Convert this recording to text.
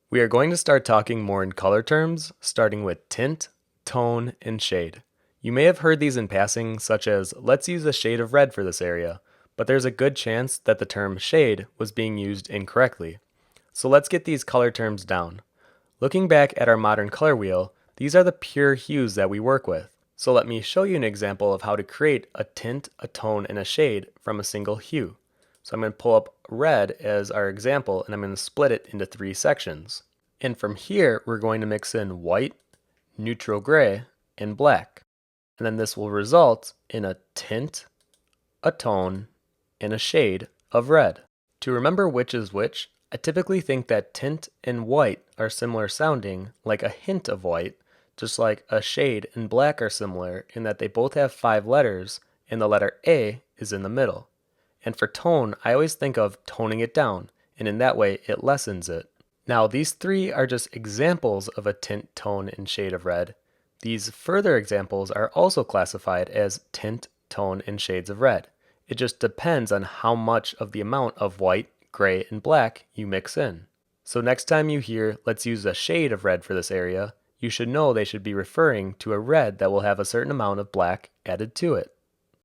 We are going to start talking more in color terms, starting with tint, tone, and shade. You may have heard these in passing, such as, let's use a shade of red for this area, but there's a good chance that the term shade was being used incorrectly. So let's get these color terms down. Looking back at our modern color wheel, these are the pure hues that we work with. So let me show you an example of how to create a tint, a tone, and a shade from a single hue. So I'm going to pull up red as our example, and I'm going to split it into 3 sections. And from here, we're going to mix in white, neutral gray, and black. And then this will result in a tint, a tone, and a shade of red. To remember which is which, I typically think that tint and white are similar sounding, like a hint of white, just like a shade and black are similar in that they both have 5 letters, and the letter A is in the middle. And for tone, I always think of toning it down, and in that way it lessens it. Now these 3 are just examples of a tint, tone, and shade of red. These further examples are also classified as tint, tone, and shades of red. It just depends on how much of the amount of white, gray, and black you mix in. So next time you hear, let's use a shade of red for this area, you should know they should be referring to a red that will have a certain amount of black added to it.